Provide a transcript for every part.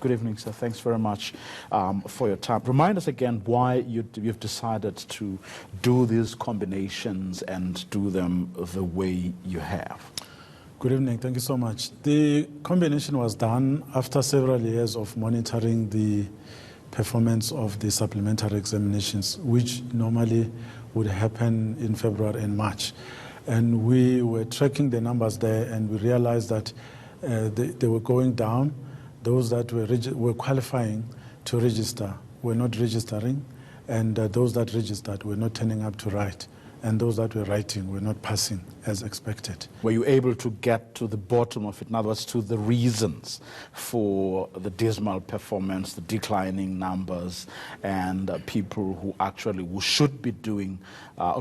Good evening, sir. Thanks very much for your time. Remind us again why you've decided to do these combinations and do them the way you have. Good evening. Thank you so much. The combination was done after several years of monitoring the performance of the supplementary examinations, which normally would happen in February and March. And we were tracking the numbers there, and we realized that they were going down. Those that were qualifying to register were not registering, and those that registered were not turning up to write, and those that were writing were not passing as expected. Were you able to get to the bottom of it, in other words, to the reasons for the dismal performance, the declining numbers, and people who should be doing,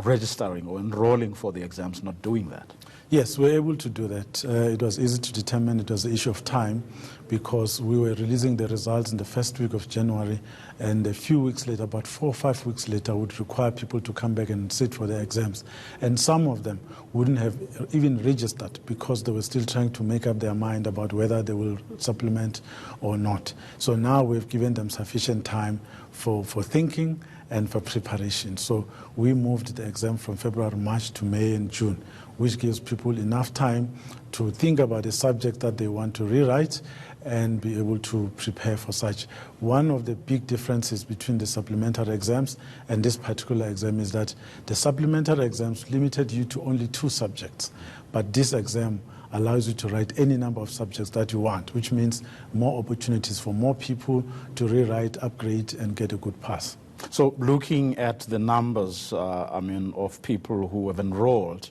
registering or enrolling for the exams not doing that? Yes, we were able to do that. It was easy to determine. It was an issue of time because we were releasing the results in the first week of January, and a few weeks later, about 4 or 5 weeks later, would require people to come back and sit for their exams. And some of them wouldn't have even registered because they were still trying to make up their mind about whether they will supplement or not. So now we've given them sufficient time for thinking and for preparation. So we moved the exam from February, March to May and June, which gives people enough time to think about the subject that they want to rewrite and be able to prepare for such. One of the big differences between the supplementary exams and this particular exam is that the supplementary exams limited you to only 2 subjects, but this exam allows you to write any number of subjects that you want, which means more opportunities for more people to rewrite, upgrade, and get a good pass. So looking at the numbers, of people who have enrolled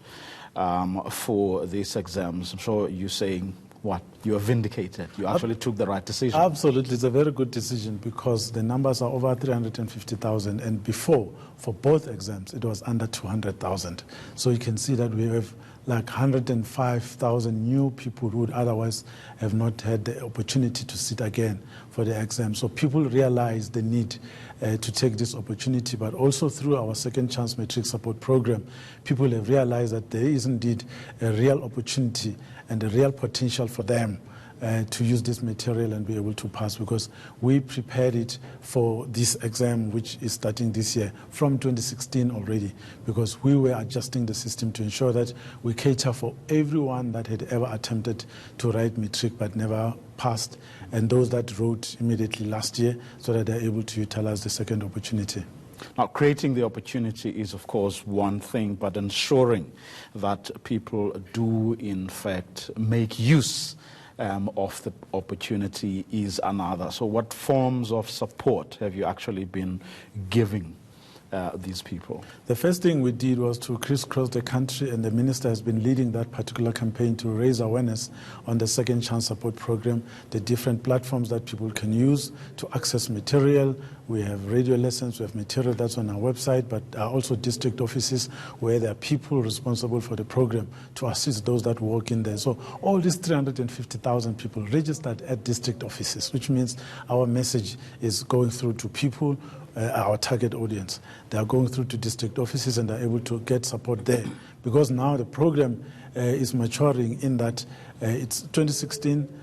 for these exams, I'm sure you're saying, what? You are vindicated. You actually took the right decision. Absolutely. It's a very good decision because the numbers are over 350,000, and before, for both exams, it was under 200,000. So you can see that we have like 105,000 new people who would otherwise have not had the opportunity to sit again for the exam. So people realize the need to take this opportunity, but also through our Second Chance Matric Support Program, people have realized that there is indeed a real opportunity and a real potential for them to use this material and be able to pass, because we prepared it for this exam, which is starting this year, from 2016 already, because we were adjusting the system to ensure that we cater for everyone that had ever attempted to write matric but never passed, and those that wrote immediately last year, so that they're able to utilize the second opportunity. Now, creating the opportunity is, of course, one thing, but ensuring that people do, in fact, make use of the opportunity is another. So what forms of support have you actually been giving these people? The first thing we did was to crisscross the country, and the minister has been leading that particular campaign to raise awareness on the Second Chance Support Program, the different platforms that people can use to access material. We have radio lessons, we have material that's on our website, but also district offices where there are people responsible for the program to assist those that work in there. So all these 350,000 people registered at district offices, which means our message is going through to people, our target audience. They are going through to district offices and are able to get support there, because now the program is maturing in that it's 2016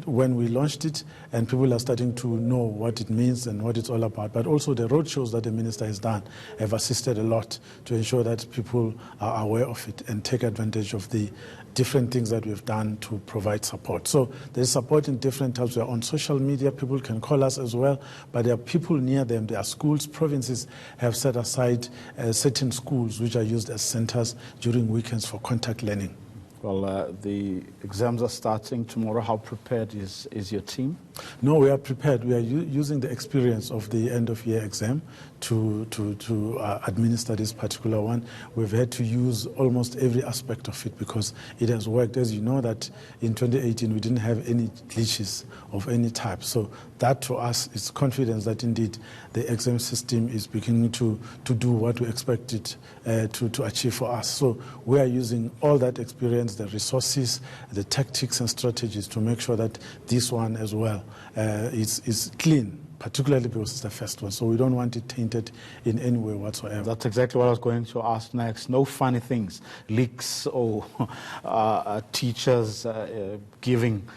when we launched it, and people are starting to know what it means and what it's all about. But also the road shows that the minister has done have assisted a lot to ensure that people are aware of it and take advantage of the different things that we've done to provide support. So there's support in different types. We're on social media. People can call us as well, but there are people near them. There are schools. Provinces have set aside certain schools which are used as centers during weekends for contact learning. Well, the exams are starting tomorrow. How prepared is your team? No, we are prepared. We are using the experience of the end-of-year exam to administer this particular one. We've had to use almost every aspect of it because it has worked. As you know, that in 2018 we didn't have any glitches of any type. So that to us is confidence that indeed the exam system is beginning to do what we expect it to achieve for us. So we are using all that experience, the resources, the tactics and strategies to make sure that this one as well is clean, particularly because it's the first one. So we don't want it tainted in any way whatsoever. That's exactly what I was going to ask next. No funny things, leaks or teachers giving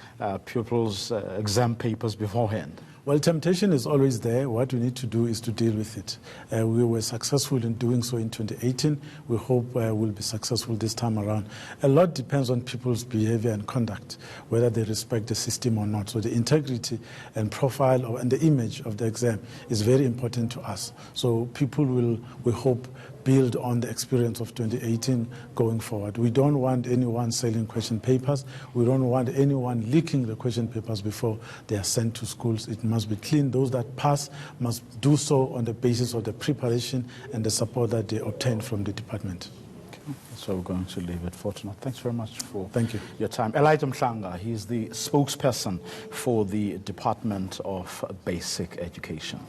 pupils exam papers beforehand. Well, temptation is always there. What we need to do is to deal with it. We were successful in doing so in 2018. We hope we'll be successful this time around. A lot depends on people's behavior and conduct, whether they respect the system or not. So the integrity and profile and the image of the exam is very important to us. So people will, we hope, build on the experience of 2018 going forward. We don't want anyone selling question papers. We don't want anyone leaking the question papers before they are sent to schools. It must be clean. Those that pass must do so on the basis of the preparation and the support that they obtain from the department. Okay. So we're going to leave it for tonight. Thanks very much for your time. Elijah Mhlanga, he's the spokesperson for the Department of Basic Education.